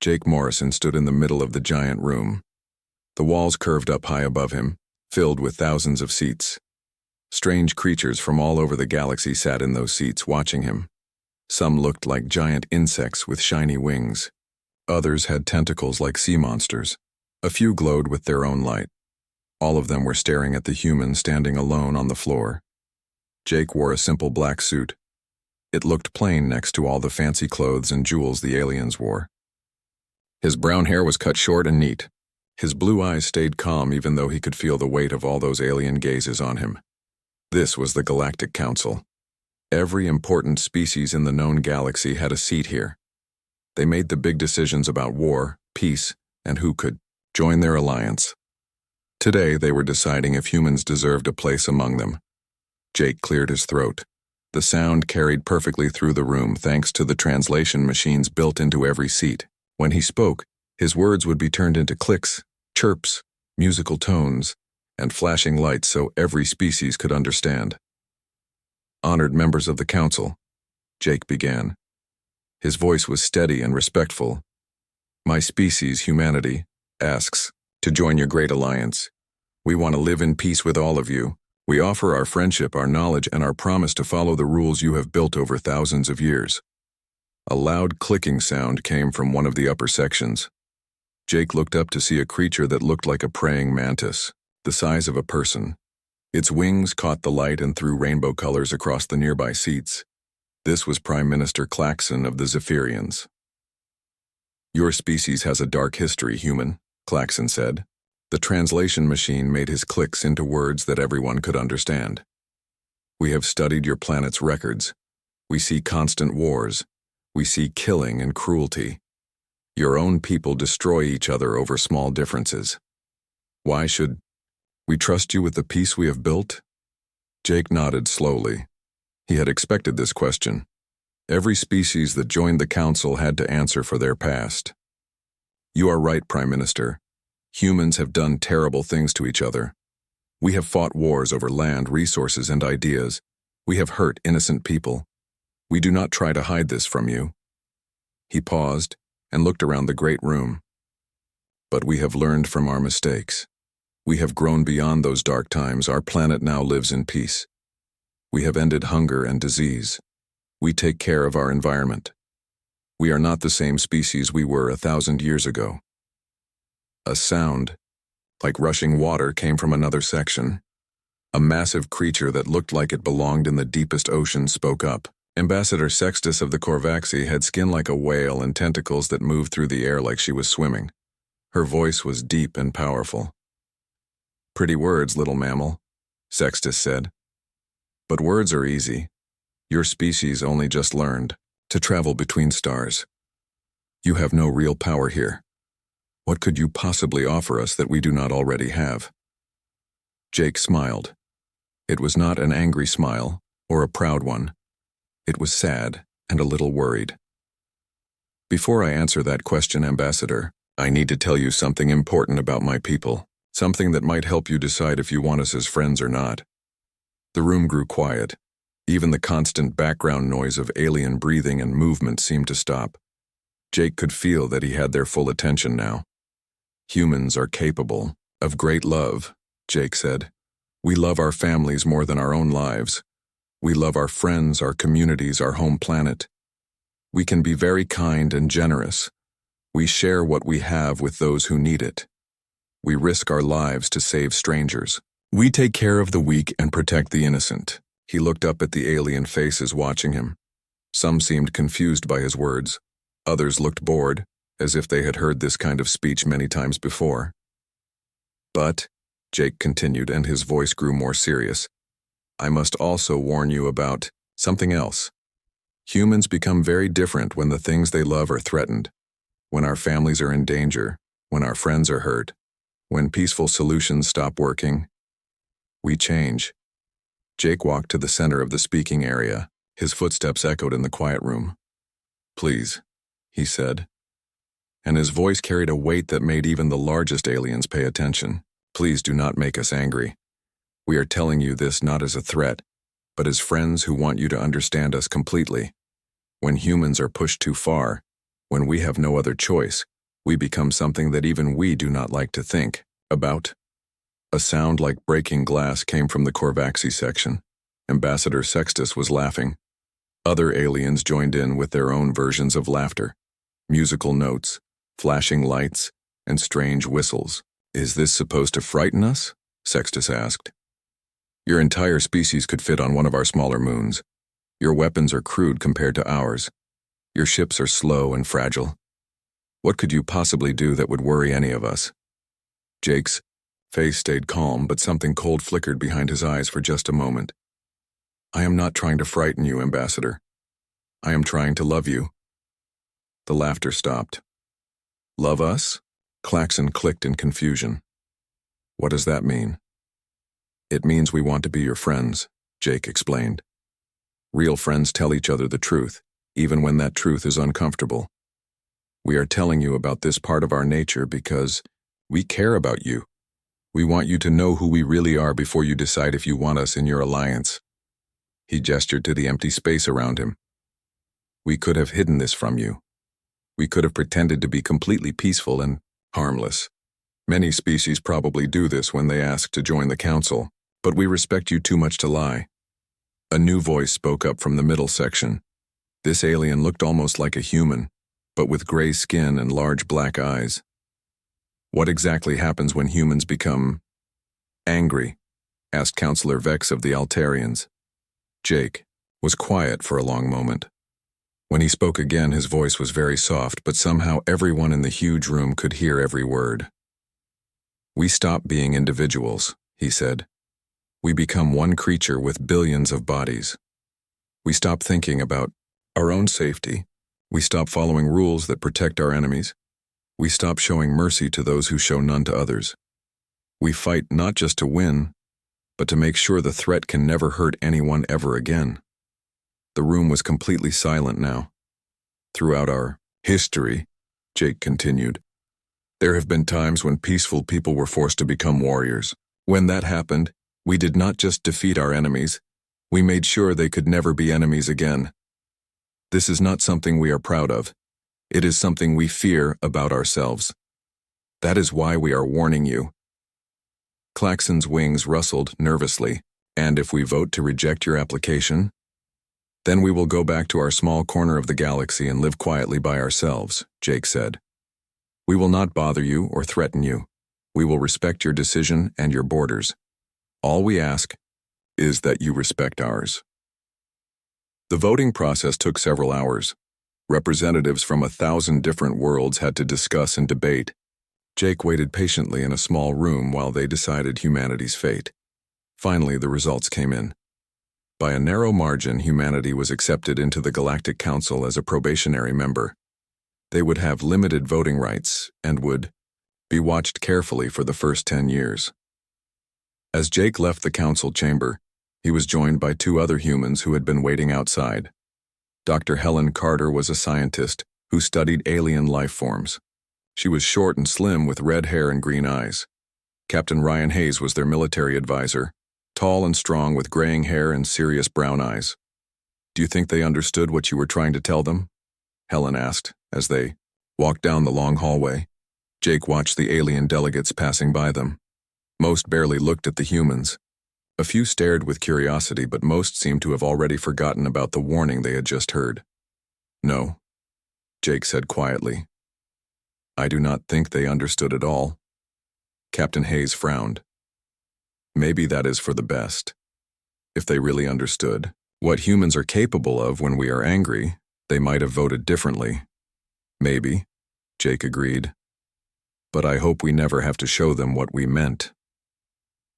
Jake Morrison stood in the middle of the giant room. The walls curved up high above him, filled with thousands of seats. Strange creatures from all over the galaxy sat in those seats watching him. Some looked like giant insects with shiny wings. Others had tentacles like sea monsters. A few glowed with their own light. All of them were staring at the human standing alone on the floor. Jake wore a simple black suit. It looked plain next to all the fancy clothes and jewels the aliens wore. His brown hair was cut short and neat. His blue eyes stayed calm even though he could feel the weight of all those alien gazes on him. This was the Galactic Council. Every important species in the known galaxy had a seat here. They made the big decisions about war, peace, and who could join their alliance. Today they were deciding if humans deserved a place among them. Jake cleared his throat. The sound carried perfectly through the room thanks to the translation machines built into every seat. When he spoke, his words would be turned into clicks, chirps, musical tones, and flashing lights so every species could understand. Honored members of the council, Jake began. His voice was steady and respectful. My species, humanity, asks to join your great alliance. We want to live in peace with all of you. We offer our friendship, our knowledge, and our promise to follow the rules you have built over thousands of years. A loud clicking sound came from one of the upper sections. Jake looked up to see a creature that looked like a praying mantis, the size of a person. Its wings caught the light and threw rainbow colors across the nearby seats. This was Prime Minister Klaxon of the Zephyrians. Your species has a dark history, human, Klaxon said. The translation machine made his clicks into words that everyone could understand. We have studied your planet's records. We see constant wars. We see killing and cruelty. Your own people destroy each other over small differences. Why should we trust you with the peace we have built? Jake nodded slowly. He had expected this question. Every species that joined the council had to answer for their past. You are right, Prime Minister. Humans have done terrible things to each other. We have fought wars over land, resources, and ideas. We have hurt innocent people. We do not try to hide this from you. He paused and looked around the great room. But we have learned from our mistakes. We have grown beyond those dark times. Our planet now lives in peace. We have ended hunger and disease. We take care of our environment. We are not the same species we were 1,000 years ago. A sound, like rushing water, came from another section. A massive creature that looked like it belonged in the deepest ocean spoke up. Ambassador Sextus of the Corvaxi had skin like a whale and tentacles that moved through the air like she was swimming. Her voice was deep and powerful. Pretty words, little mammal, Sextus said. But words are easy. Your species only just learned to travel between stars. You have no real power here. What could you possibly offer us that we do not already have? Jake smiled. It was not an angry smile or a proud one. It was sad and a little worried. Before I answer that question, Ambassador, I need to tell you something important about my people, something that might help you decide if you want us as friends or not. The room grew quiet. Even the constant background noise of alien breathing and movement seemed to stop. Jake could feel that he had their full attention now. Humans are capable of great love, Jake said. We love our families more than our own lives. We love our friends, our communities, our home planet. We can be very kind and generous. We share what we have with those who need it. We risk our lives to save strangers. We take care of the weak and protect the innocent. He looked up at the alien faces watching him. Some seemed confused by his words. Others looked bored, as if they had heard this kind of speech many times before. But, Jake continued, and his voice grew more serious, I must also warn you about something else. Humans become very different when the things they love are threatened, when our families are in danger, when our friends are hurt, when peaceful solutions stop working. We change. Jake walked to the center of the speaking area. His footsteps echoed in the quiet room. Please, he said, and his voice carried a weight that made even the largest aliens pay attention. Please do not make us angry. We are telling you this not as a threat, but as friends who want you to understand us completely. When humans are pushed too far, When we have no other choice, we become something that even we do not like to think about. A sound like breaking glass came from the Corvaxi section. Ambassador Sextus was laughing. Other aliens joined in with their own versions of laughter. Musical notes, flashing lights, and strange whistles. "Is this supposed to frighten us?" Sextus asked. "Your entire species could fit on one of our smaller moons. Your weapons are crude compared to ours. Your ships are slow and fragile. What could you possibly do that would worry any of us?" Jake's face stayed calm, but something cold flickered behind his eyes for just a moment. "I am not trying to frighten you, Ambassador. I am trying to love you." The laughter stopped. "Love us?" Klaxon clicked in confusion. "What does that mean?" "It means we want to be your friends," Jake explained. "Real friends tell each other the truth, even when that truth is uncomfortable. We are telling you about this part of our nature because we care about you. We want you to know who we really are before you decide if you want us in your alliance." He gestured to the empty space around him. "We could have hidden this from you. We could have pretended to be completely peaceful and harmless. Many species probably do this when they ask to join the council, but we respect you too much to lie." A new voice spoke up from the middle section. This alien looked almost like a human, but with gray skin and large black eyes. "What exactly happens when humans become angry?" asked Counselor Vex of the Altarians. Jake was quiet for a long moment. When he spoke again, his voice was very soft, but somehow everyone in the huge room could hear every word. "We stop being individuals," he said. "We become one creature with billions of bodies. We stop thinking about our own safety. We stop following rules that protect our enemies. We stop showing mercy to those who show none to others. We fight not just to win, but to make sure the threat can never hurt anyone ever again." The room was completely silent now. "Throughout our history," Jake continued, "there have been times when peaceful people were forced to become warriors. When that happened, we did not just defeat our enemies, we made sure they could never be enemies again. This is not something we are proud of. It is something we fear about ourselves. That is why we are warning you." Klaxon's wings rustled nervously. "And if we vote to reject your application? Then we will go back to our small corner of the galaxy and live quietly by ourselves," Jake said. "We will not bother you or threaten you. We will respect your decision and your borders. All we ask is that you respect ours." The voting process took several hours. Representatives from 1,000 different worlds had to discuss and debate. Jake waited patiently in a small room while they decided humanity's fate. Finally, the results came in. By a narrow margin, humanity was accepted into the Galactic Council as a probationary member. They would have limited voting rights and would be watched carefully for the first 10 years. As Jake left the council chamber, he was joined by 2 other humans who had been waiting outside. Dr. Helen Carter was a scientist who studied alien life forms. She was short and slim with red hair and green eyes. Captain Ryan Hayes was their military advisor, tall and strong with graying hair and serious brown eyes. "Do you think they understood what you were trying to tell them?" Helen asked as they walked down the long hallway. Jake watched the alien delegates passing by them. Most barely looked at the humans. A few stared with curiosity, but most seemed to have already forgotten about the warning they had just heard. "No," Jake said quietly. "I do not think they understood at all." Captain Hayes frowned. "Maybe that is for the best. If they really understood what humans are capable of when we are angry, they might have voted differently." "Maybe," Jake agreed. "But I hope we never have to show them what we meant."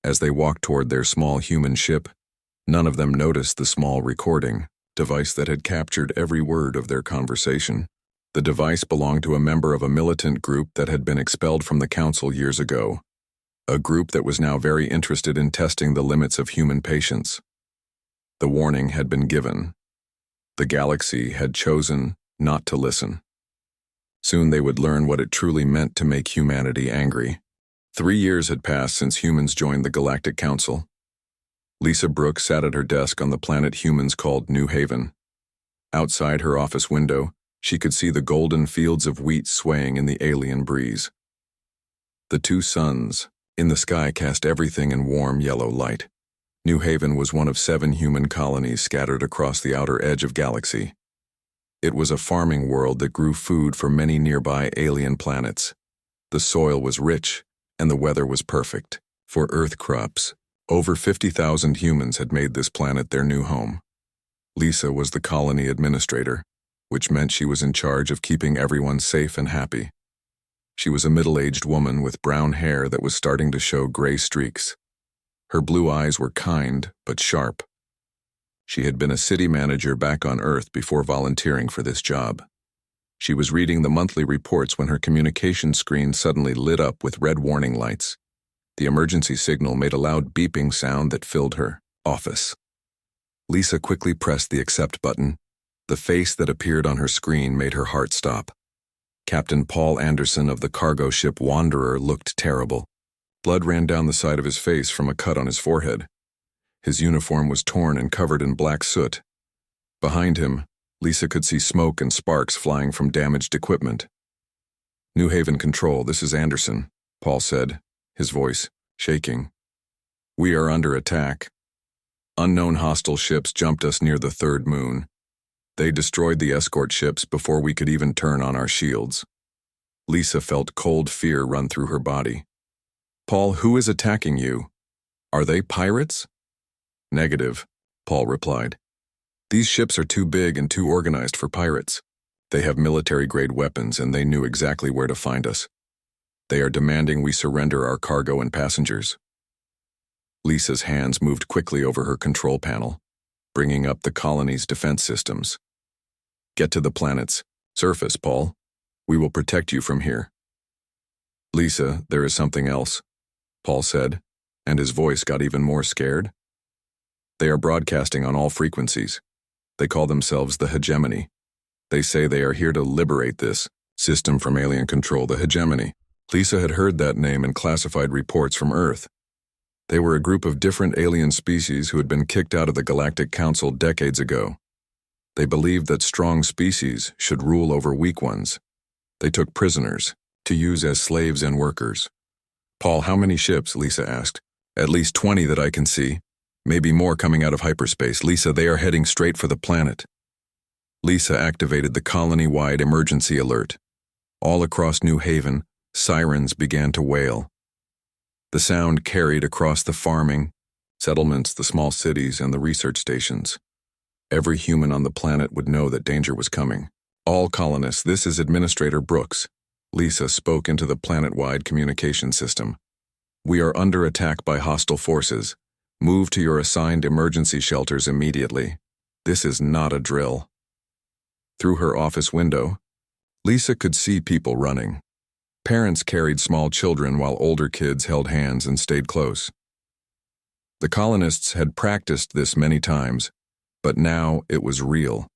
As they walked toward their small human ship, none of them noticed the small recording device that had captured every word of their conversation. The device belonged to a member of a militant group that had been expelled from the council years ago, a group that was now very interested in testing the limits of human patience. The warning had been given. The galaxy had chosen not to listen. Soon they would learn what it truly meant to make humanity angry. 3 years had passed since humans joined the Galactic Council. Lisa Brooks sat at her desk on the planet humans called New Haven. Outside her office window, She could see the golden fields of wheat swaying in the alien breeze. The two suns in the sky cast everything in warm yellow light. New Haven was one of 7 human colonies scattered across the outer edge of galaxy. It was a farming world that grew food for many nearby alien planets. The soil was rich, and the weather was perfect for Earth crops. Over 50,000 humans had made this planet their new home. Lisa was the colony administrator, which meant she was in charge of keeping everyone safe and happy. She was a middle-aged woman with brown hair that was starting to show gray streaks. Her blue eyes were kind but sharp. She had been a city manager back on Earth before volunteering for this job. She was reading the monthly reports when her communication screen suddenly lit up with red warning lights. The emergency signal made a loud beeping sound that filled her office. Lisa quickly pressed the accept button. The face that appeared on her screen made her heart stop. Captain Paul Anderson of the cargo ship Wanderer looked terrible. Blood ran down the side of his face from a cut on his forehead. His uniform was torn and covered in black soot. Behind him, Lisa could see smoke and sparks flying from damaged equipment. New Haven Control, this is Anderson, Paul said, his voice shaking. We are under attack. Unknown hostile ships jumped us near the third moon. They destroyed the escort ships before we could even turn on our shields. Lisa felt cold fear run through her body. Paul, who is attacking you? Are they pirates? Negative, Paul replied. These ships are too big and too organized for pirates. They have military-grade weapons and they knew exactly where to find us. They are demanding we surrender our cargo and passengers. Lisa's hands moved quickly over her control panel, bringing up the colony's defense systems. Get to the planet's surface, Paul. We will protect you from here. Lisa, there is something else, Paul said, and his voice got even more scared. They are broadcasting on all frequencies. They call themselves the Hegemony. They say they are here to liberate this system from alien control, the Hegemony. Lisa had heard that name in classified reports from Earth. They were a group of different alien species who had been kicked out of the Galactic Council decades ago. They believed that strong species should rule over weak ones. They took prisoners to use as slaves and workers. Paul, how many ships? Lisa asked. At least 20 that I can see. Maybe more coming out of hyperspace. Lisa, they are heading straight for the planet. Lisa activated the colony-wide emergency alert. All across New Haven, sirens began to wail. The sound carried across the farming, settlements, the small cities, and the research stations. Every human on the planet would know that danger was coming. All colonists, this is Administrator Brooks. Lisa spoke into the planet-wide communication system. We are under attack by hostile forces. Move to your assigned emergency shelters immediately. This is not a drill. Through her office window, Lisa could see people running. Parents carried small children while older kids held hands and stayed close. The colonists had practiced this many times, but now it was real.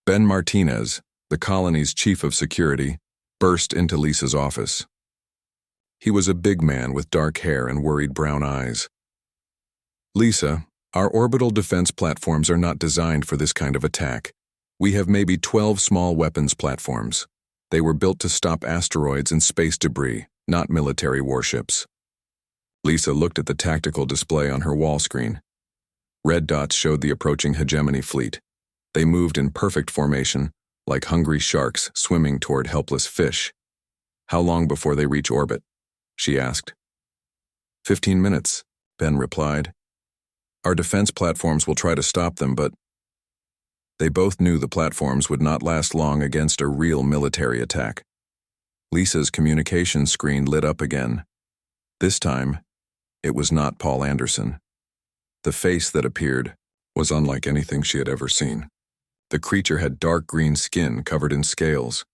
Ben Martinez, the colony's chief of security, burst into Lisa's office. He was a big man with dark hair and worried brown eyes. Lisa, our orbital defense platforms are not designed for this kind of attack. We have maybe 12 small weapons platforms. They were built to stop asteroids and space debris, not military warships. Lisa looked at the tactical display on her wall screen. Red dots showed the approaching Hegemony fleet. They moved in perfect formation, like hungry sharks swimming toward helpless fish. How long before they reach orbit? She asked. 15 minutes, Ben replied. Our defense platforms will try to stop them, but they both knew the platforms would not last long against a real military attack. Lisa's communication screen lit up again. This time, it was not Paul Anderson. The face that appeared was unlike anything she had ever seen. The creature had dark green skin covered in scales.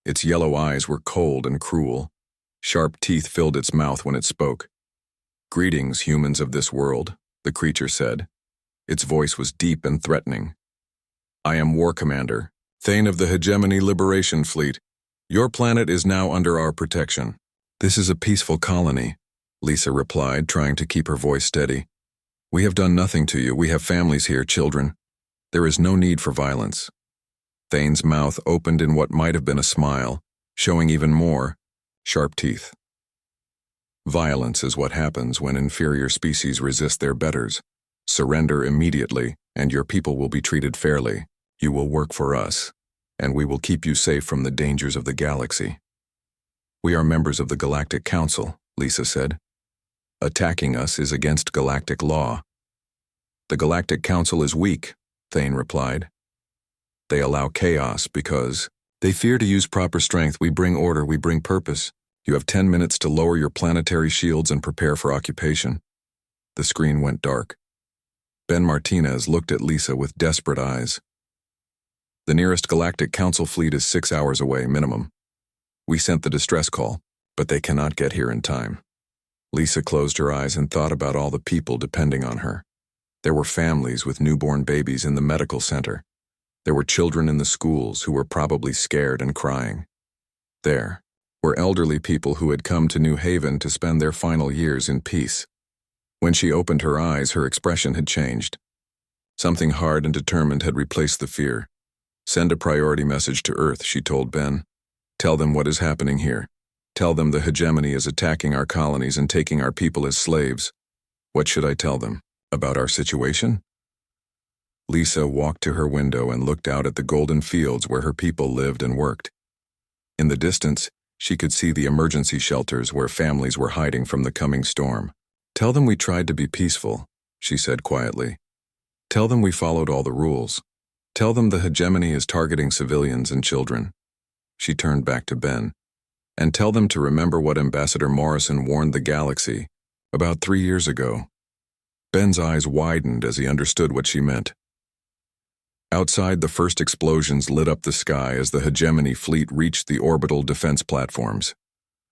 Its yellow eyes were cold and cruel. Sharp teeth filled its mouth when it spoke. Greetings, humans of this world, the creature said. Its voice was deep and threatening. I am War Commander, Thane of the Hegemony Liberation Fleet. Your planet is now under our protection. This is a peaceful colony, Lisa replied, trying to keep her voice steady. We have done nothing to you. We have families here, children. There is no need for violence. Thane's mouth opened in what might have been a smile, showing even more sharp teeth. Violence is what happens when inferior species resist their betters. Surrender immediately, and your people will be treated fairly. You will work for us, and we will keep you safe from the dangers of the galaxy. We are members of the Galactic Council, Lisa said. Attacking us is against galactic law. The Galactic Council is weak, Thane replied. They allow chaos because they fear to use proper strength. We bring order, we bring purpose. You have 10 minutes to lower your planetary shields and prepare for occupation. The screen went dark. Ben Martinez looked at Lisa with desperate eyes. The nearest Galactic Council fleet is 6 hours away, minimum. We sent the distress call, but they cannot get here in time. Lisa closed her eyes and thought about all the people depending on her. There were families with newborn babies in the medical center. There were children in the schools who were probably scared and crying. There were elderly people who had come to New Haven to spend their final years in peace. When she opened her eyes, her expression had changed. Something hard and determined had replaced the fear. Send a priority message to Earth, she told Ben. Tell them what is happening here. Tell them the hegemony is attacking our colonies and taking our people as slaves. What should I tell them? About our situation? Lisa walked to her window and looked out at the golden fields where her people lived and worked. In the distance, she could see the emergency shelters where families were hiding from the coming storm. Tell them we tried to be peaceful, she said quietly. Tell them we followed all the rules. Tell them the hegemony is targeting civilians and children. She turned back to Ben. And tell them to remember what Ambassador Morrison warned the galaxy about 3 years ago. Ben's eyes widened as he understood what she meant. Outside, the first explosions lit up the sky as the hegemony fleet reached the orbital defense platforms.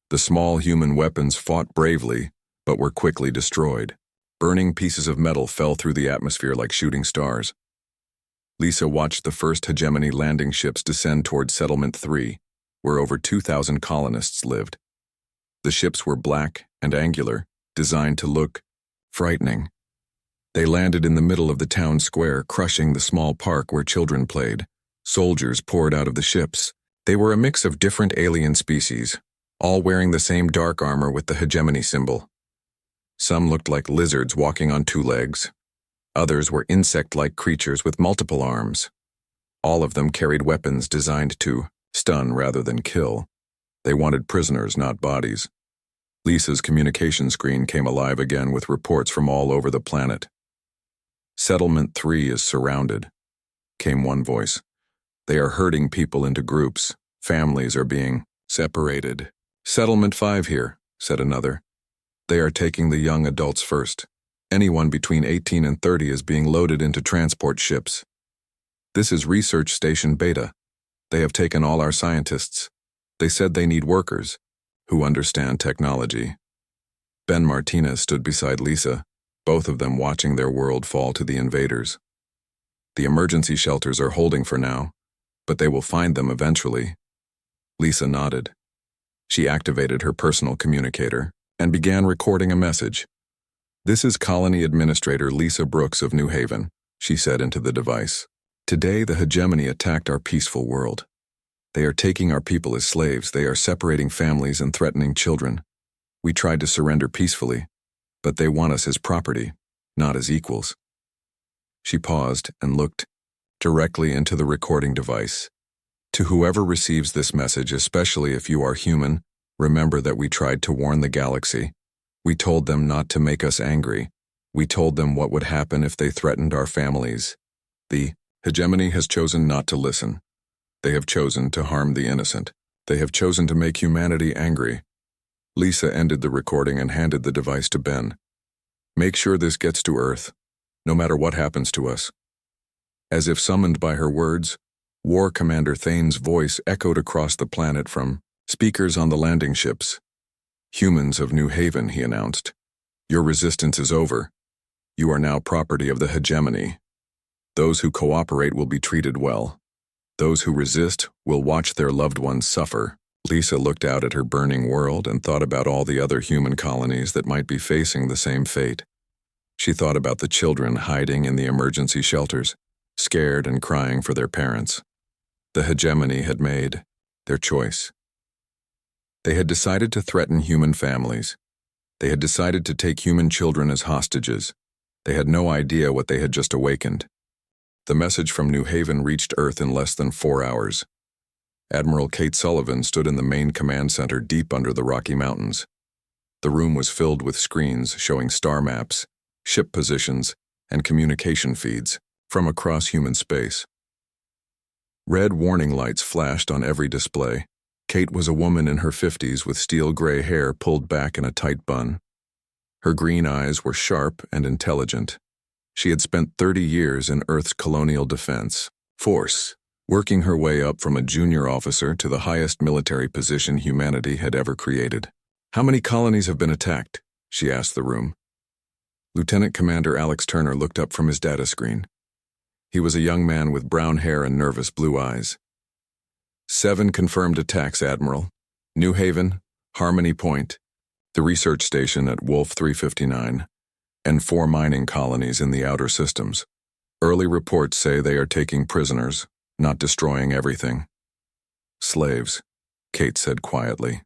The small human weapons fought bravely, but were quickly destroyed. Burning pieces of metal fell through the atmosphere like shooting stars. Lisa watched the first hegemony landing ships descend toward Settlement 3, where over 2,000 colonists lived. The ships were black and angular, designed to look frightening. They landed in the middle of the town square, crushing the small park where children played. Soldiers poured out of the ships. They were a mix of different alien species, all wearing the same dark armor with the hegemony symbol. Some looked like lizards walking on 2 legs. Others were insect-like creatures with multiple arms. All of them carried weapons designed to stun rather than kill. They wanted prisoners, not bodies. Lisa's communication screen came alive again with reports from all over the planet. Settlement 3 is surrounded, came one voice. They are herding people into groups. Families are being separated. Settlement 5 here, said another. They are taking the young adults first. Anyone between 18 and 30 is being loaded into transport ships. This is Research Station Beta. They have taken all our scientists. They said they need workers who understand technology. Ben Martinez stood beside Lisa, both of them watching their world fall to the invaders. The emergency shelters are holding for now, but they will find them eventually. Lisa nodded. She activated her personal communicator and began recording a message. This is Colony Administrator Lisa Brooks of New Haven, she said into the device. Today the hegemony attacked our peaceful world. They are taking our people as slaves. They are separating families and threatening children. We tried to surrender peacefully, but they want us as property, not as equals. She paused and looked directly into the recording device. To whoever receives this message, especially if you are human, remember that we tried to warn the galaxy. We told them not to make us angry. We told them what would happen if they threatened our families. The hegemony has chosen not to listen. They have chosen to harm the innocent. They have chosen to make humanity angry. Lisa ended the recording and handed the device to Ben. Make sure this gets to Earth, no matter what happens to us. As if summoned by her words, War Commander Thane's voice echoed across the planet from speakers on the landing ships. Humans of New Haven, he announced. Your resistance is over. You are now property of the hegemony. Those who cooperate will be treated well. Those who resist will watch their loved ones suffer. Lisa looked out at her burning world and thought about all the other human colonies that might be facing the same fate. She thought about the children hiding in the emergency shelters, scared and crying for their parents. The hegemony had made their choice. They had decided to threaten human families. They had decided to take human children as hostages. They had no idea what they had just awakened. The message from New Haven reached Earth in less than 4 hours. Admiral Kate Sullivan stood in the main command center deep under the Rocky Mountains. The room was filled with screens showing star maps, ship positions, and communication feeds from across human space. Red warning lights flashed on every display. Kate was a woman in her 50s with steel-gray hair pulled back in a tight bun. Her green eyes were sharp and intelligent. She had spent 30 years in Earth's colonial defense force, working her way up from a junior officer to the highest military position humanity had ever created. "How many colonies have been attacked?" she asked the room. Lieutenant Commander Alex Turner looked up from his data screen. He was a young man with brown hair and nervous blue eyes. 7 confirmed attacks, Admiral. New Haven, Harmony Point, the research station at Wolf 359, and 4 mining colonies in the outer systems. Early reports say they are taking prisoners, not destroying everything. Slaves, Kate said quietly.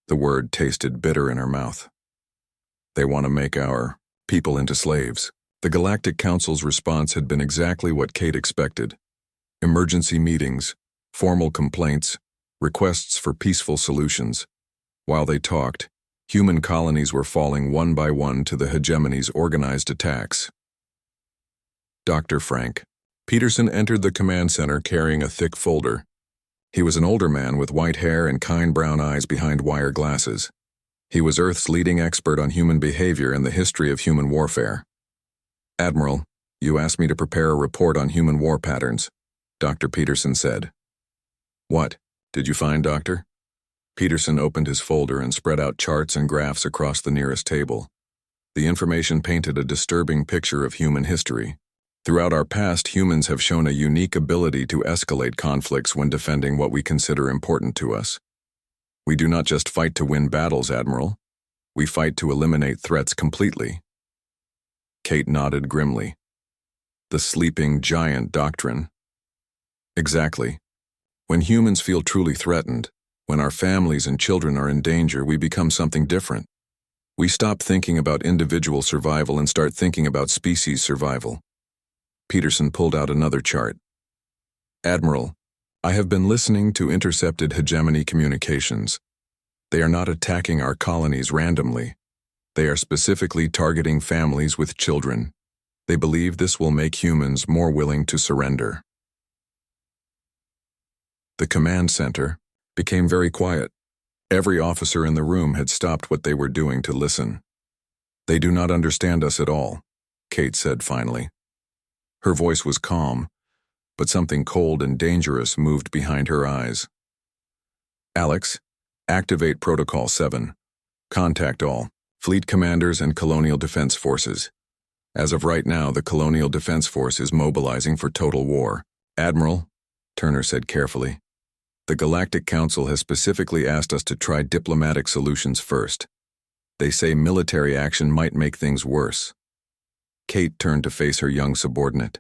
The word tasted bitter in her mouth. They want to make our people into slaves. The Galactic Council's response had been exactly what Kate expected. Emergency meetings, formal complaints, requests for peaceful solutions. While they talked, human colonies were falling one by one to the hegemony's organized attacks. Dr. Frank Peterson entered the command center carrying a thick folder. He was an older man with white hair and kind brown eyes behind wire glasses. He was Earth's leading expert on human behavior and the history of human warfare. "Admiral, you asked me to prepare a report on human war patterns," Dr. Peterson said. "What did you find, Doctor?" Peterson opened his folder and spread out charts and graphs across the nearest table. The information painted a disturbing picture of human history. Throughout our past, humans have shown a unique ability to escalate conflicts when defending what we consider important to us. We do not just fight to win battles, Admiral. We fight to eliminate threats completely. Kate nodded grimly. The sleeping giant doctrine. Exactly. When humans feel truly threatened, when our families and children are in danger, we become something different. We stop thinking about individual survival and start thinking about species survival. Peterson pulled out another chart. "Admiral, I have been listening to intercepted hegemony communications. They are not attacking our colonies randomly. They are specifically targeting families with children. They believe this will make humans more willing to surrender." The command center became very quiet. Every officer in the room had stopped what they were doing to listen. "They do not understand us at all," Kate said finally. Her voice was calm, but something cold and dangerous moved behind her eyes. "Alex, activate Protocol 7. Contact all fleet commanders and Colonial Defense Forces. As of right now, the Colonial Defense Force is mobilizing for total war." "Admiral," Turner said carefully, "the Galactic Council has specifically asked us to try diplomatic solutions first. They say military action might make things worse." Kate turned to face her young subordinate.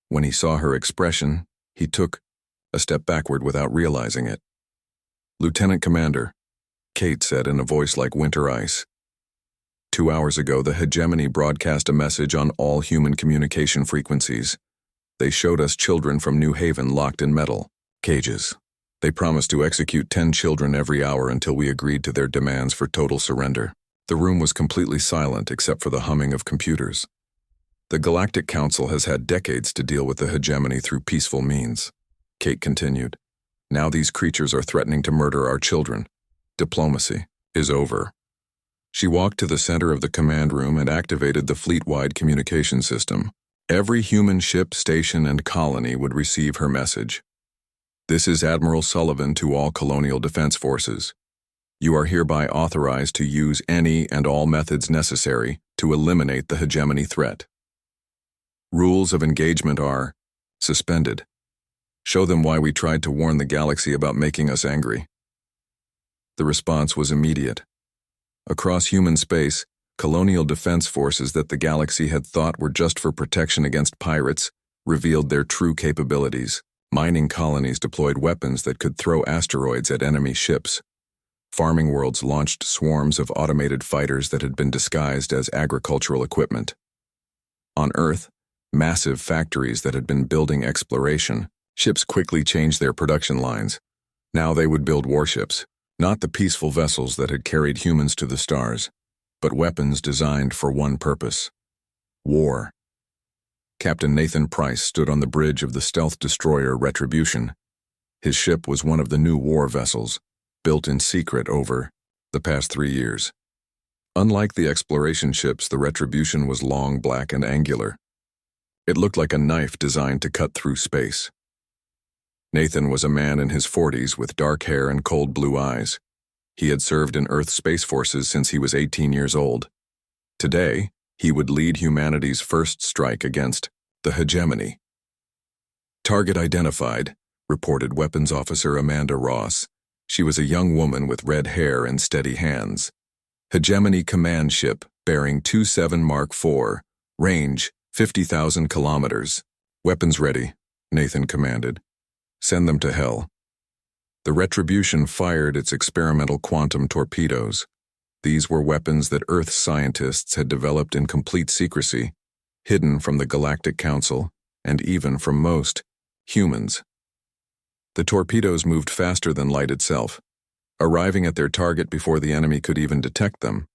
When he saw her expression, he took a step backward without realizing it. "Lieutenant Commander," Kate said in a voice like winter ice. 2 hours ago, the hegemony broadcast a message on all human communication frequencies. They showed us children from New Haven locked in metal cages. They promised to execute 10 children every hour until we agreed to their demands for total surrender. The room was completely silent except for the humming of computers. The Galactic Council has had decades to deal with the hegemony through peaceful means. Kate continued. Now these creatures are threatening to murder our children. Diplomacy is over. She walked to the center of the command room and activated the fleet-wide communication system. Every human ship, station, and colony would receive her message. "This is Admiral Sullivan to all Colonial Defense Forces. You are hereby authorized to use any and all methods necessary to eliminate the hegemony threat. Rules of engagement are suspended. Show them why we tried to warn the galaxy about making us angry." The response was immediate. Across human space, colonial defense forces that the galaxy had thought were just for protection against pirates revealed their true capabilities. Mining colonies deployed weapons that could throw asteroids at enemy ships. Farming worlds launched swarms of automated fighters that had been disguised as agricultural equipment. On Earth, massive factories that had been building exploration, ships quickly changed their production lines. Now they would build warships, not the peaceful vessels that had carried humans to the stars, but weapons designed for one purpose: war. Captain Nathan Price stood on the bridge of the stealth destroyer Retribution. His ship was one of the new war vessels, built in secret over the past 3 years. Unlike the exploration ships, the Retribution was long, black, and angular. It looked like a knife designed to cut through space. Nathan was a man in his 40s with dark hair and cold blue eyes. He had served in Earth Space Forces since he was 18 years old. Today, he would lead humanity's first strike against the hegemony. Target identified, reported Weapons Officer Amanda Ross. She was a young woman with red hair and steady hands. Hegemony command ship, bearing 27 Mark IV, range 50,000 kilometers. Weapons ready, Nathan commanded. Send them to hell. The Retribution fired its experimental quantum torpedoes. These were weapons that Earth scientists had developed in complete secrecy, hidden from the Galactic Council and even from most humans. The torpedoes moved faster than light itself, arriving at their target before the enemy could even detect them.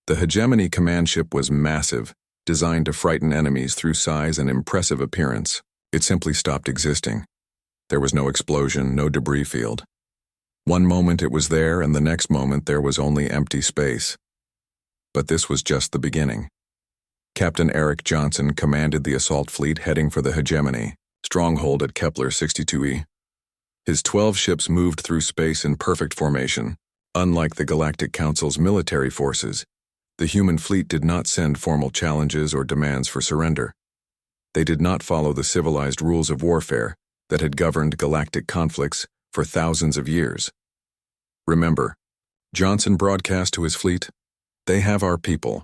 The Hegemony command ship was massive, designed to frighten enemies through size and impressive appearance. It simply stopped existing. There was no explosion, no debris field. One moment it was there, and the next moment there was only empty space. But this was just the beginning. Captain Eric Johnson commanded the assault fleet heading for the Hegemony, stronghold at Kepler 62e. His 12 ships moved through space in perfect formation. Unlike the Galactic Council's military forces, the human fleet did not send formal challenges or demands for surrender. They did not follow the civilized rules of warfare that had governed galactic conflicts for thousands of years. Remember, Johnson broadcast to his fleet, "They have our people.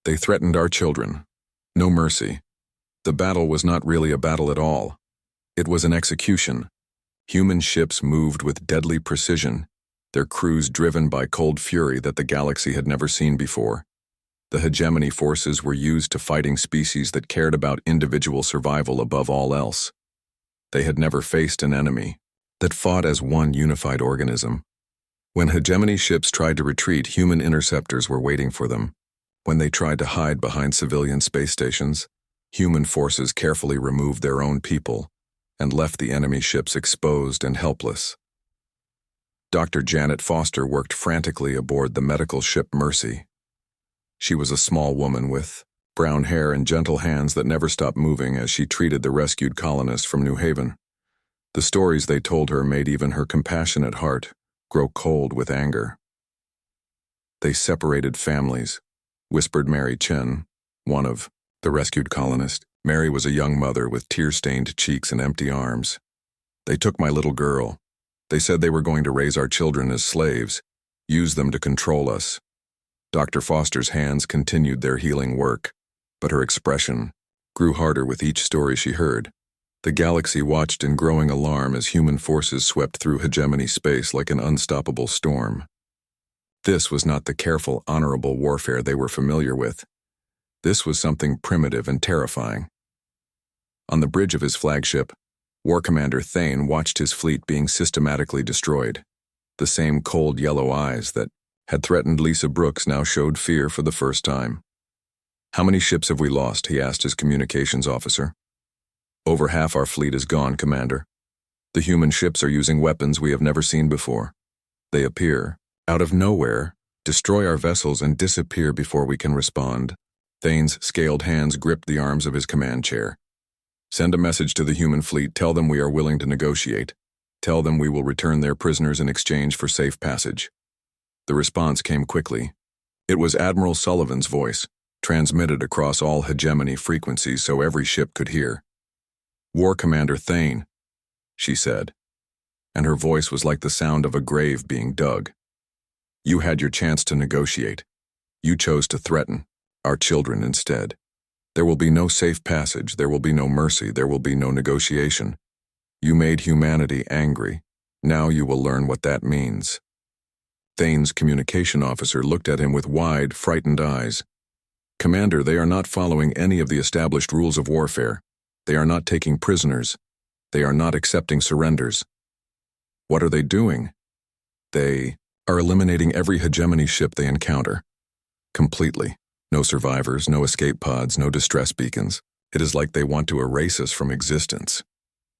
They threatened our children. No mercy." The battle was not really a battle at all. It was an execution. Human ships moved with deadly precision, their crews driven by cold fury that the galaxy had never seen before. The Hegemony forces were used to fighting species that cared about individual survival above all else. They had never faced an enemy that fought as one unified organism. When Hegemony ships tried to retreat, human interceptors were waiting for them. When they tried to hide behind civilian space stations, human forces carefully removed their own people and left the enemy ships exposed and helpless. Dr. Janet Foster worked frantically aboard the medical ship Mercy. She was a small woman with brown hair and gentle hands that never stopped moving as she treated the rescued colonists from New Haven. The stories they told her made even her compassionate heart grow cold with anger. "They separated families," whispered Mary Chen, one of the rescued colonists. Mary was a young mother with tear-stained cheeks and empty arms. "They took my little girl. They said they were going to raise our children as slaves, use them to control us." Dr. Foster's hands continued their healing work, but her expression grew harder with each story she heard. The galaxy watched in growing alarm as human forces swept through Hegemony space like an unstoppable storm. This was not the careful, honorable warfare they were familiar with. This was something primitive and terrifying. On the bridge of his flagship, War Commander Thane watched his fleet being systematically destroyed. The same cold yellow eyes that had threatened Lisa Brooks now showed fear for the first time. "How many ships have we lost?" he asked his communications officer. "Over half our fleet is gone, Commander. The human ships are using weapons we have never seen before. They appear out of nowhere, destroy our vessels, and disappear before we can respond." Thane's scaled hands gripped the arms of his command chair. "Send a message to the human fleet. Tell them we are willing to negotiate. Tell them we will return their prisoners in exchange for safe passage." The response came quickly. It was Admiral Sullivan's voice, transmitted across all Hegemony frequencies so every ship could hear. "War Commander Thane," she said, and her voice was like the sound of a grave being dug. "You had your chance to negotiate. You chose to threaten our children instead. There will be no safe passage, there will be no mercy, there will be no negotiation. You made humanity angry. Now you will learn what that means." Thane's communication officer looked at him with wide, frightened eyes. "Commander, they are not following any of the established rules of warfare. They are not taking prisoners. They are not accepting surrenders." "What are they doing?" "They are eliminating every hegemony ship they encounter. Completely. No survivors, no escape pods, no distress beacons. It is like they want to erase us from existence."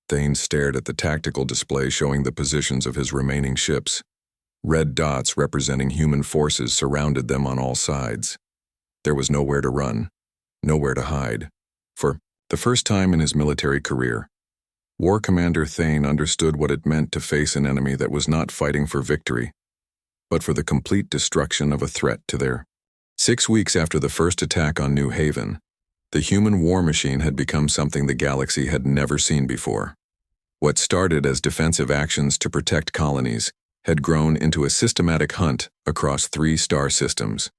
Thane stared at the tactical display showing the positions of his remaining ships. Red dots representing human forces surrounded them on all sides. There was nowhere to run, nowhere to hide. For the first time in his military career, War Commander Thane understood what it meant to face an enemy that was not fighting for victory, but for the complete destruction of a threat to their. 6 weeks after the first attack on New Haven, the human war machine had become something the galaxy had never seen before. What started as defensive actions to protect colonies had grown into a systematic hunt across 3 star systems.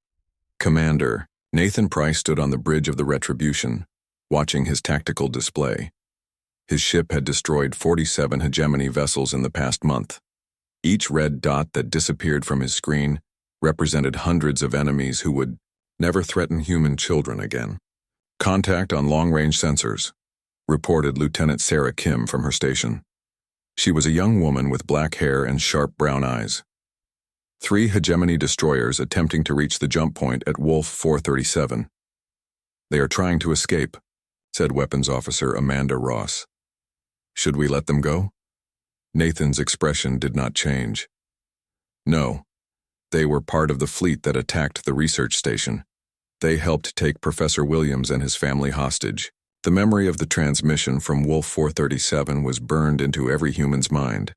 Commander Nathan Price stood on the bridge of the Retribution, watching his tactical display. His ship had destroyed 47 hegemony vessels in the past month. Each red dot that disappeared from his screen represented hundreds of enemies who would never threaten human children again. "Contact on long-range sensors," reported Lieutenant Sarah Kim from her station. She was a young woman with black hair and sharp brown eyes. 3 hegemony destroyers attempting to reach the jump point at Wolf 437. "They are trying to escape," said Weapons Officer Amanda Ross. "Should we let them go?" Nathan's expression did not change. "No. They were part of the fleet that attacked the research station. They helped take Professor Williams and his family hostage." The memory of the transmission from Wolf 437 was burned into every human's mind.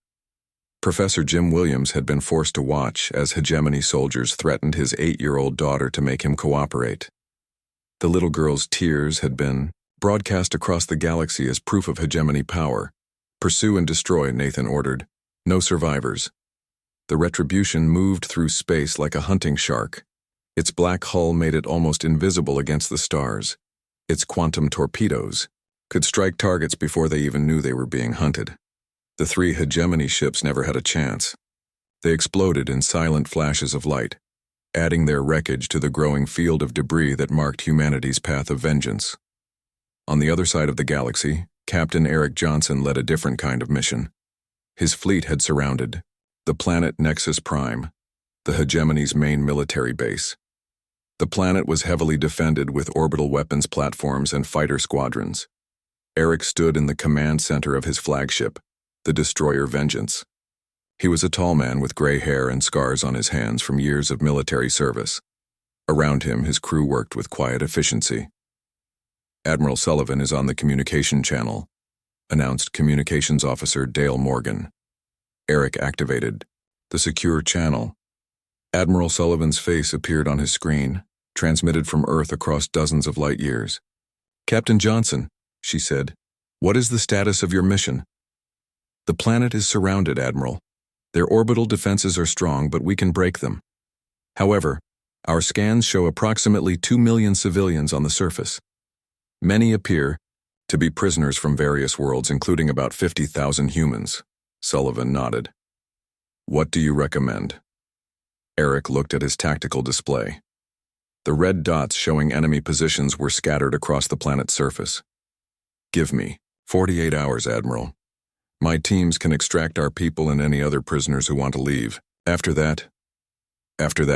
Professor Jim Williams had been forced to watch as hegemony soldiers threatened his 8-year-old daughter to make him cooperate. The little girl's tears had been broadcast across the galaxy as proof of hegemony power. "Pursue and destroy," Nathan ordered. "No survivors." The Retribution moved through space like a hunting shark. Its black hull made it almost invisible against the stars. Its quantum torpedoes could strike targets before they even knew they were being hunted. The 3 hegemony ships never had a chance. They exploded in silent flashes of light, adding their wreckage to the growing field of debris that marked humanity's path of vengeance. On the other side of the galaxy, Captain Eric Johnson led a different kind of mission. His fleet had surrounded the planet Nexus Prime, the hegemony's main military base. The planet was heavily defended with orbital weapons platforms and fighter squadrons. Eric stood in the command center of his flagship, the destroyer Vengeance. He was a tall man with gray hair and scars on his hands from years of military service. Around him, his crew worked with quiet efficiency. "Admiral Sullivan is on the communication channel," announced Communications Officer Dale Morgan. Eric activated the secure channel. Admiral Sullivan's face appeared on his screen, transmitted from Earth across dozens of light years. "Captain Johnson," she said, "what is the status of your mission?" "The planet is surrounded, Admiral. Their orbital defenses are strong, but we can break them. However, our scans show approximately 2 million civilians on the surface. Many appear to be prisoners from various worlds, including about 50,000 humans." Sullivan nodded. "What do you recommend?" Eric looked at his tactical display. The red dots showing enemy positions were scattered across the planet's surface. "Give me 48 hours, Admiral. My teams can extract our people and any other prisoners who want to leave. After that,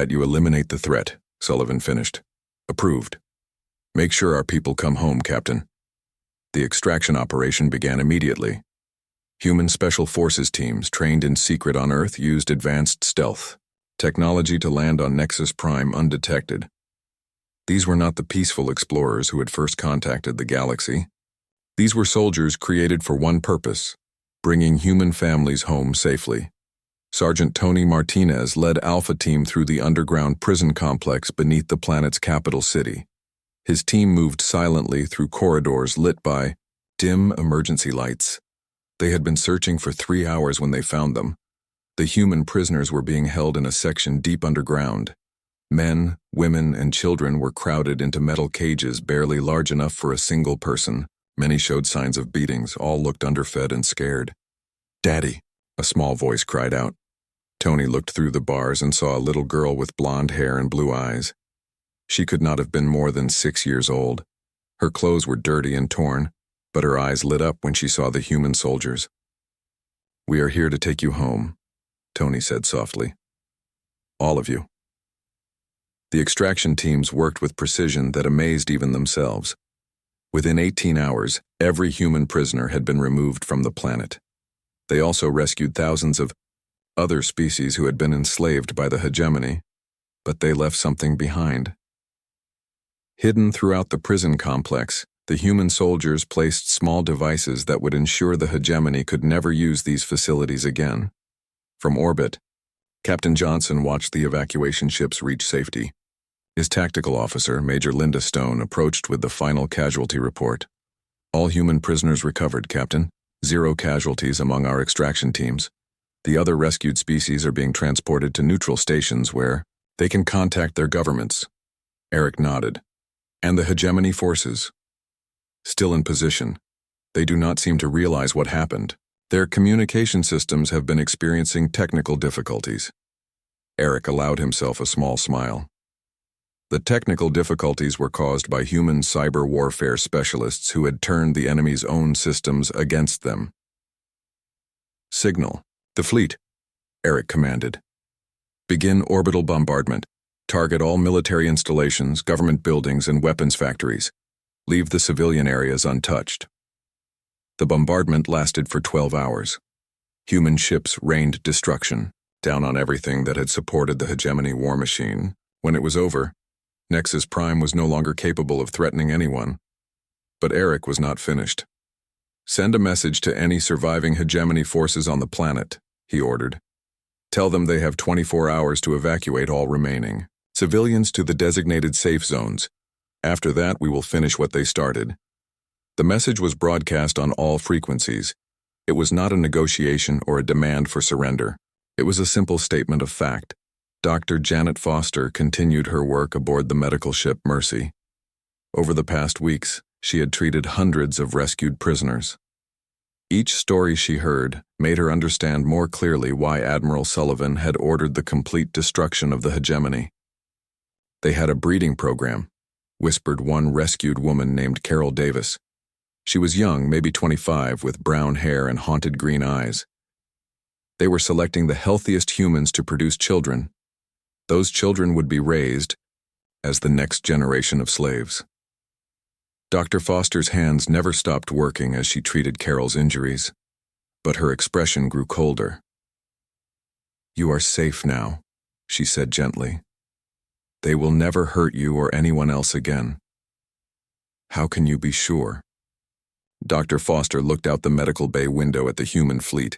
you eliminate the threat," Sullivan finished. "Approved. Make sure our people come home, Captain." The extraction operation began immediately. Human Special Forces teams trained in secret on Earth used advanced stealth technology to land on Nexus Prime undetected. These were not the peaceful explorers who had first contacted the galaxy. These were soldiers created for one purpose: bringing human families home safely. Sergeant Tony Martinez led Alpha Team through the underground prison complex beneath the planet's capital city. His team moved silently through corridors lit by dim emergency lights. They had been searching for 3 hours when they found them. The human prisoners were being held in a section deep underground. Men, women, and children were crowded into metal cages barely large enough for a single person. Many showed signs of beatings, all looked underfed and scared. "Daddy," a small voice cried out. Tony looked through the bars and saw a little girl with blonde hair and blue eyes. She could not have been more than 6 years old. Her clothes were dirty and torn, but her eyes lit up when she saw the human soldiers. "We are here to take you home," Tony said softly. "All of you." The extraction teams worked with precision that amazed even themselves. Within 18 hours, every human prisoner had been removed from the planet. They also rescued thousands of other species who had been enslaved by the hegemony, but they left something behind. Hidden throughout the prison complex, the human soldiers placed small devices that would ensure the hegemony could never use these facilities again. From orbit, Captain Johnson watched the evacuation ships reach safety. His tactical officer, Major Linda Stone, approached with the final casualty report. "All human prisoners recovered, Captain. 0 casualties among our extraction teams. The other rescued species are being transported to neutral stations where they can contact their governments." Eric nodded. "And the hegemony forces?" "Still in position. They do not seem to realize what happened. Their communication systems have been experiencing technical difficulties." Eric allowed himself a small smile. The technical difficulties were caused by human cyber warfare specialists who had turned the enemy's own systems against them. "Signal the fleet," Eric commanded. "Begin orbital bombardment. Target all military installations, government buildings, and weapons factories. Leave the civilian areas untouched." The bombardment lasted for 12 hours. Human ships rained destruction down on everything that had supported the hegemony war machine. When it was over, Nexus Prime was no longer capable of threatening anyone. But Eric was not finished. "Send a message to any surviving hegemony forces on the planet," he ordered. "Tell them they have 24 hours to evacuate all remaining civilians to the designated safe zones. After that, we will finish what they started." The message was broadcast on all frequencies. It was not a negotiation or a demand for surrender. It was a simple statement of fact. Dr. Janet Foster continued her work aboard the medical ship Mercy. Over the past weeks, she had treated hundreds of rescued prisoners. Each story she heard made her understand more clearly why Admiral Sullivan had ordered the complete destruction of the hegemony. "They had a breeding program," whispered one rescued woman named Carol Davis. She was young, maybe 25, with brown hair and haunted green eyes. "They were selecting the healthiest humans to produce children. Those children would be raised as the next generation of slaves." Dr. Foster's hands never stopped working as she treated Carol's injuries, but her expression grew colder. "You are safe now," she said gently. "They will never hurt you or anyone else again." "How can you be sure?" Dr. Foster looked out the medical bay window at the human fleet.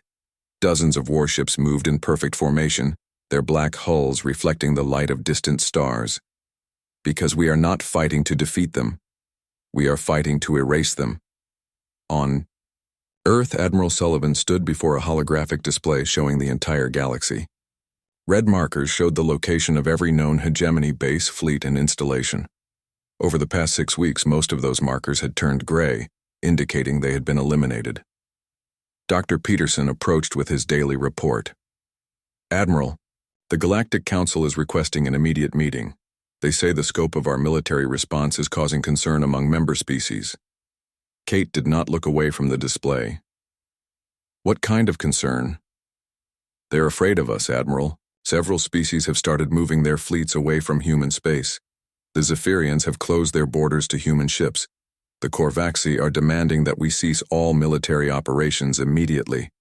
Dozens of warships moved in perfect formation, their black hulls reflecting the light of distant stars. "Because we are not fighting to defeat them. We are fighting to erase them." On Earth, Admiral Sullivan stood before a holographic display showing the entire galaxy. Red markers showed the location of every known hegemony base, fleet, and installation. Over the past 6 weeks, most of those markers had turned gray, indicating they had been eliminated. Dr. Peterson approached with his daily report. "Admiral, the Galactic Council is requesting an immediate meeting. They say the scope of our military response is causing concern among member species." Kate did not look away from the display. "What kind of concern?" "They're afraid of us, Admiral. Several species have started moving their fleets away from human space. The Zephyrians have closed their borders to human ships. The Korvaxi are demanding that we cease all military operations immediately."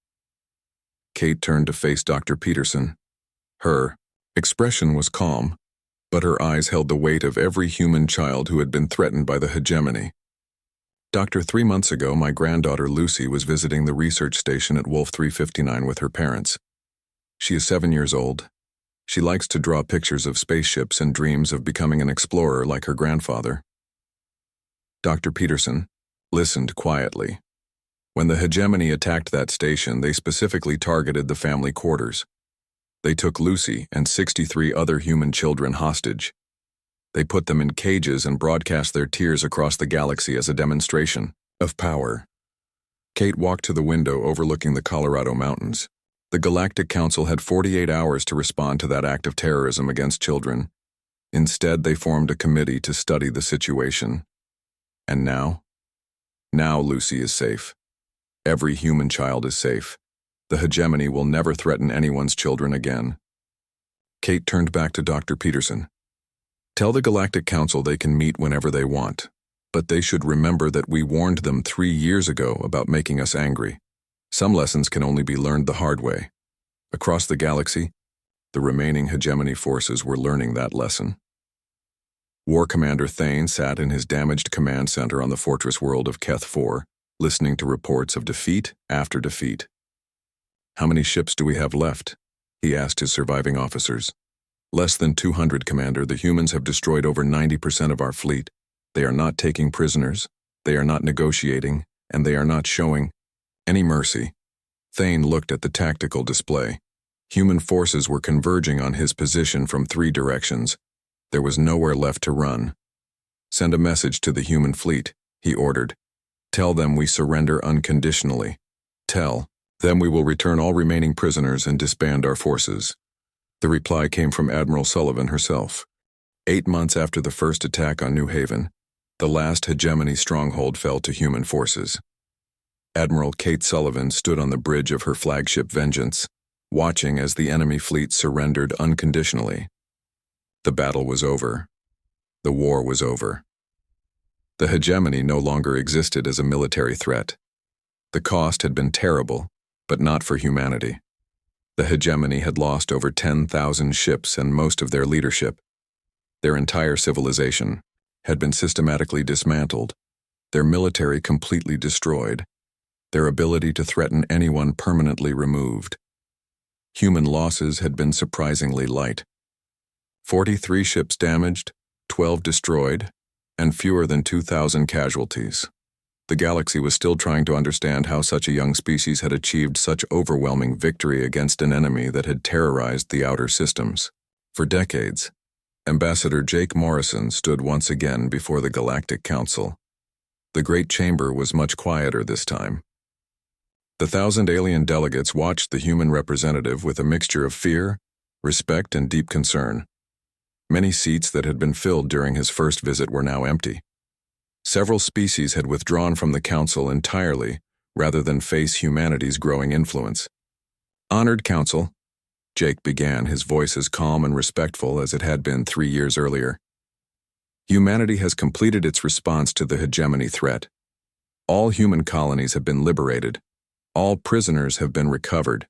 Kate turned to face Dr. Peterson. Her expression was calm, but her eyes held the weight of every human child who had been threatened by the hegemony. "Doctor, 3 months ago, my granddaughter Lucy was visiting the research station at Wolf 359 with her parents. She is 7 years old. She likes to draw pictures of spaceships and dreams of becoming an explorer like her grandfather." Dr. Peterson listened quietly. When the hegemony attacked that station, they specifically targeted the family quarters. They took Lucy and 63 other human children hostage. They put them in cages and broadcast their tears across the galaxy as a demonstration. of power. Kate walked to the window overlooking the Colorado mountains. The Galactic Council had 48 hours to respond to that act of terrorism against children. Instead, they formed a committee to study the situation. And now? Now Lucy is safe. Every human child is safe. The hegemony will never threaten anyone's children again. Kate turned back to Dr. Peterson. Tell the Galactic Council they can meet whenever they want, but they should remember that we warned them 3 years ago about making us angry. Some lessons can only be learned the hard way. Across the galaxy, the remaining hegemony forces were learning that lesson. War Commander Thane sat in his damaged command center on the fortress world of Keth 4, listening to reports of defeat after defeat. How many ships do we have left? He asked his surviving officers. Less than 200, Commander. The humans have destroyed over 90% of our fleet. They are not taking prisoners, they are not negotiating, and they are not showing any mercy. Thane looked at the tactical display. Human forces were converging on his position from 3 directions. There was nowhere left to run. Send a message to the human fleet, he ordered. Tell them we surrender unconditionally. Tell them we will return all remaining prisoners and disband our forces. The reply came from Admiral Sullivan herself. 8 months after the first attack on New Haven, the last hegemony stronghold fell to human forces. Admiral Kate Sullivan stood on the bridge of her flagship Vengeance, watching as the enemy fleet surrendered unconditionally. The battle was over. The war was over. The hegemony no longer existed as a military threat. The cost had been terrible, but not for humanity. The hegemony had lost over 10,000 ships and most of their leadership. Their entire civilization had been systematically dismantled, their military completely destroyed, their ability to threaten anyone permanently removed. Human losses had been surprisingly light. 43 ships damaged, 12 destroyed, and fewer than 2,000 casualties. The galaxy was still trying to understand how such a young species had achieved such overwhelming victory against an enemy that had terrorized the outer systems. For decades, Ambassador Jake Morrison stood once again before the Galactic Council. The Great Chamber was much quieter this time. The 1,000 alien delegates watched the human representative with a mixture of fear, respect, and deep concern. Many seats that had been filled during his first visit were now empty. Several species had withdrawn from the Council entirely, rather than face humanity's growing influence. Honored Council, Jake began, his voice as calm and respectful as it had been 3 years earlier. Humanity has completed its response to the hegemony threat. All human colonies have been liberated. All prisoners have been recovered.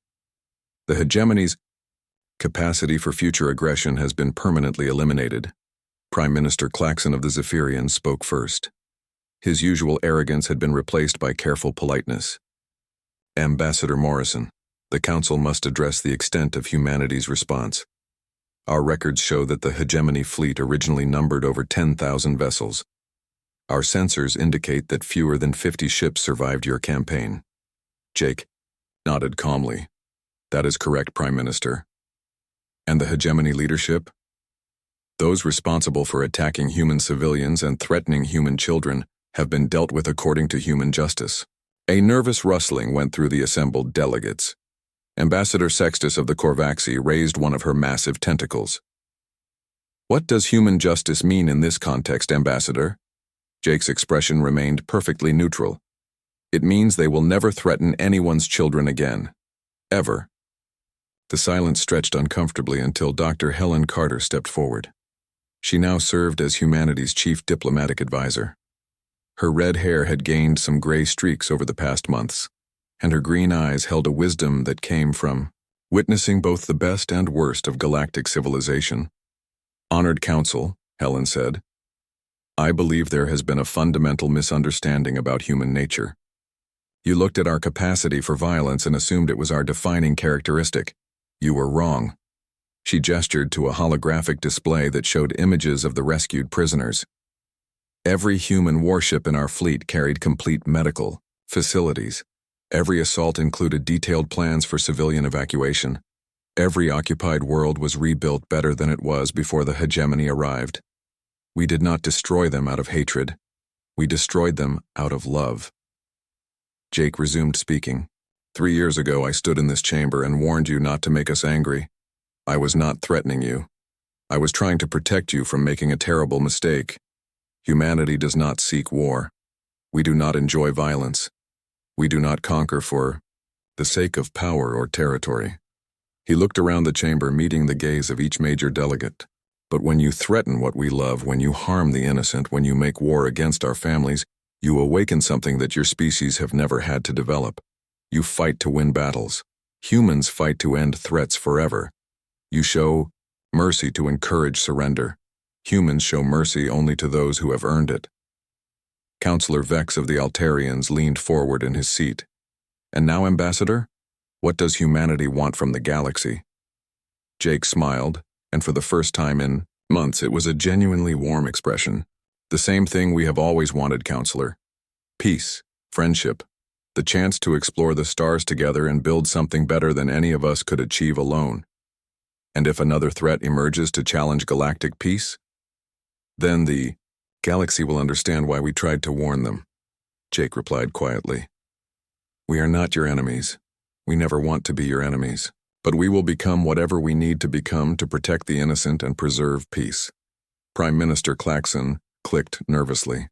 The hegemony's capacity for future aggression has been permanently eliminated. Prime Minister Claxon of the Zephyrians spoke first. His usual arrogance had been replaced by careful politeness. Ambassador Morrison, the Council must address the extent of humanity's response. Our records show that the hegemony fleet originally numbered over 10,000 vessels. Our sensors indicate that fewer than 50 ships survived your campaign. Jake nodded calmly. That is correct, Prime Minister. And the hegemony leadership? Those responsible for attacking human civilians and threatening human children have been dealt with according to human justice. A nervous rustling went through the assembled delegates. Ambassador Sextus of the Corvaxi raised one of her massive tentacles. What does human justice mean in this context, Ambassador? Jake's expression remained perfectly neutral. It means they will never threaten anyone's children again. Ever. The silence stretched uncomfortably until Dr. Helen Carter stepped forward. She now served as humanity's chief diplomatic advisor. Her red hair had gained some gray streaks over the past months, and her green eyes held a wisdom that came from witnessing both the best and worst of galactic civilization. Honored Council, Helen said, I believe there has been a fundamental misunderstanding about human nature. You looked at our capacity for violence and assumed it was our defining characteristic. You were wrong. She gestured to a holographic display that showed images of the rescued prisoners. Every human warship in our fleet carried complete medical facilities. Every assault included detailed plans for civilian evacuation. Every occupied world was rebuilt better than it was before the hegemony arrived. We did not destroy them out of hatred. We destroyed them out of love. Jake resumed speaking. 3 years ago, I stood in this chamber and warned you not to make us angry. I was not threatening you. I was trying to protect you from making a terrible mistake. Humanity does not seek war. We do not enjoy violence. We do not conquer for the sake of power or territory. He looked around the chamber, meeting the gaze of each major delegate. But when you threaten what we love, when you harm the innocent, when you make war against our families, you awaken something that your species have never had to develop. You fight to win battles. Humans fight to end threats forever. You show mercy to encourage surrender. Humans show mercy only to those who have earned it. Counselor Vex of the Altarians leaned forward in his seat. And now, Ambassador, what does humanity want from the galaxy? Jake smiled, and for the first time in months, it was a genuinely warm expression. The same thing we have always wanted, Counselor. Peace, friendship, the chance to explore the stars together and build something better than any of us could achieve alone. And if another threat emerges to challenge galactic peace, then the galaxy will understand why we tried to warn them, Jake replied quietly. We are not your enemies. We never want to be your enemies. But we will become whatever we need to become to protect the innocent and preserve peace. Prime Minister Claxon clicked nervously.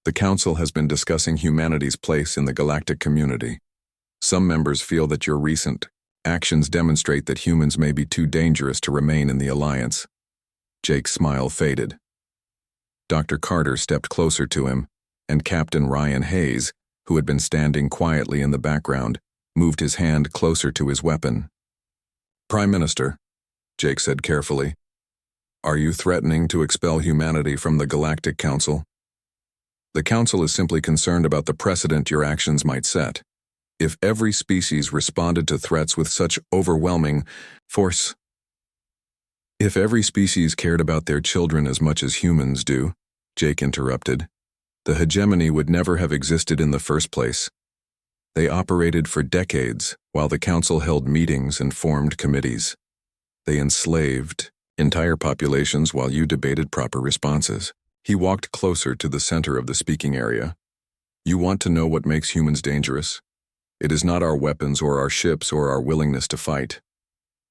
The Council has been discussing humanity's place in the galactic community. Some members feel that your recent actions demonstrate that humans may be too dangerous to remain in the Alliance. Jake's smile faded. Dr. Carter stepped closer to him, and Captain Ryan Hayes, who had been standing quietly in the background, moved his hand closer to his weapon. Prime Minister, Jake said carefully, are you threatening to expel humanity from the Galactic Council? The Council is simply concerned about the precedent your actions might set. If every species responded to threats with such overwhelming force, if every species cared about their children as much as humans do, Jake interrupted, the hegemony would never have existed in the first place. They operated for decades while the Council held meetings and formed committees. They enslaved entire populations while you debated proper responses. He walked closer to the center of the speaking area. You want to know what makes humans dangerous? It is not our weapons or our ships or our willingness to fight.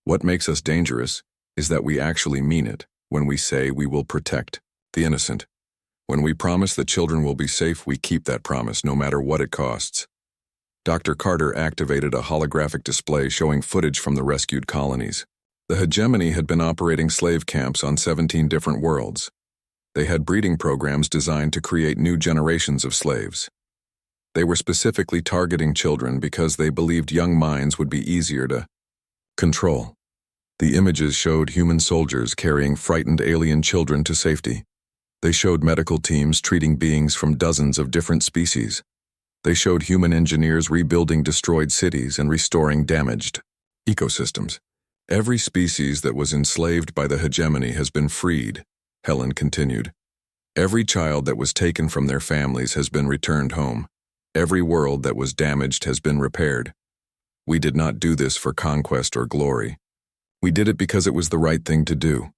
What makes us dangerous is that we actually mean it when we say we will protect the innocent. When we promise that children will be safe, we keep that promise no matter what it costs. Dr. Carter activated a holographic display showing footage from the rescued colonies. The hegemony had been operating slave camps on 17 different worlds. They had breeding programs designed to create new generations of slaves. They were specifically targeting children because they believed young minds would be easier to control. The images showed human soldiers carrying frightened alien children to safety. They showed medical teams treating beings from dozens of different species. They showed human engineers rebuilding destroyed cities and restoring damaged ecosystems. Every species that was enslaved by the hegemony has been freed, Helen continued. Every child that was taken from their families has been returned home. Every world that was damaged has been repaired. We did not do this for conquest or glory. We did it because it was the right thing to do.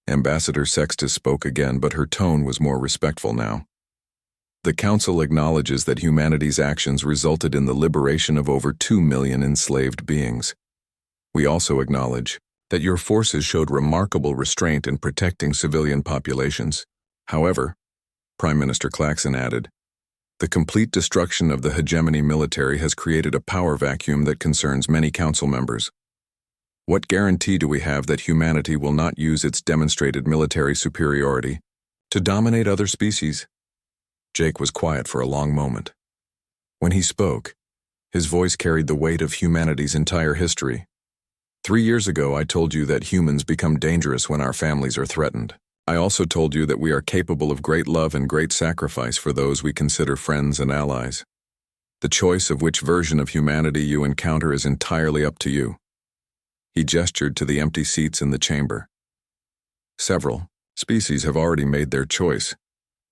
Ambassador Sextus spoke again, but her tone was more respectful now. The Council acknowledges that humanity's actions resulted in the liberation of over 2 million enslaved beings. We also acknowledge that your forces showed remarkable restraint in protecting civilian populations. However, Prime Minister Claxon added, the complete destruction of the hegemony military has created a power vacuum that concerns many Council members. What guarantee do we have that humanity will not use its demonstrated military superiority to dominate other species? Jake was quiet for a long moment. When he spoke, his voice carried the weight of humanity's entire history. 3 years ago, I told you that humans become dangerous when our families are threatened. I also told you that we are capable of great love and great sacrifice for those we consider friends and allies. The choice of which version of humanity you encounter is entirely up to you. He gestured to the empty seats in the chamber. Several species have already made their choice.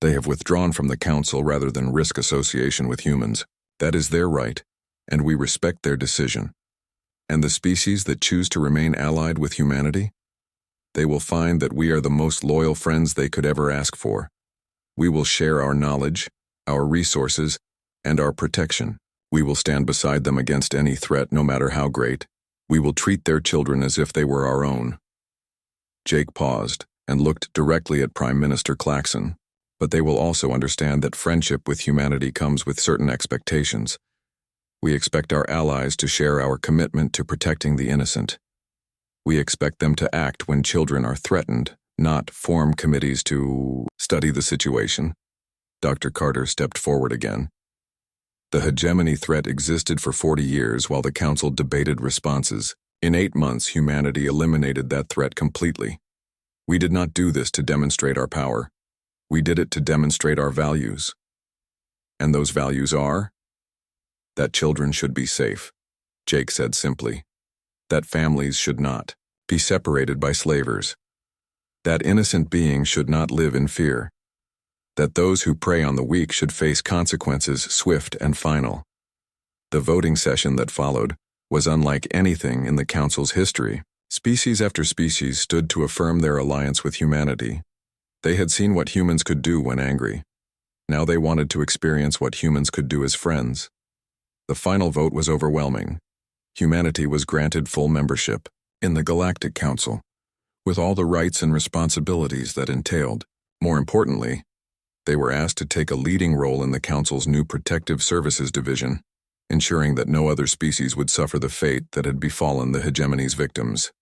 They have withdrawn from the Council rather than risk association with humans. That is their right, and we respect their decision. And the species that choose to remain allied with humanity? They will find that we are the most loyal friends they could ever ask for. We will share our knowledge, our resources, and our protection. We will stand beside them against any threat, no matter how great. We will treat their children as if they were our own." Jake paused and looked directly at Prime Minister Claxon. "But they will also understand that friendship with humanity comes with certain expectations. We expect our allies to share our commitment to protecting the innocent. We expect them to act when children are threatened, not form committees to study the situation." Dr. Carter stepped forward again. "The hegemony threat existed for 40 years while the Council debated responses. In 8 months, humanity eliminated that threat completely. We did not do this to demonstrate our power. We did it to demonstrate our values. And those values are that children should be safe," Jake said simply. "That families should not be separated by slavers. That innocent beings should not live in fear. That those who prey on the weak should face consequences swift and final." The voting session that followed was unlike anything in the Council's history. Species after species stood to affirm their alliance with humanity. They had seen what humans could do when angry. Now they wanted to experience what humans could do as friends. The final vote was overwhelming. Humanity was granted full membership in the Galactic Council, with all the rights and responsibilities that entailed. More importantly, they were asked to take a leading role in the Council's new Protective Services Division, ensuring that no other species would suffer the fate that had befallen the hegemony's victims.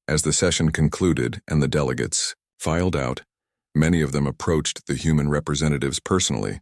As the session concluded and the delegates filed out, many of them approached the human representatives personally.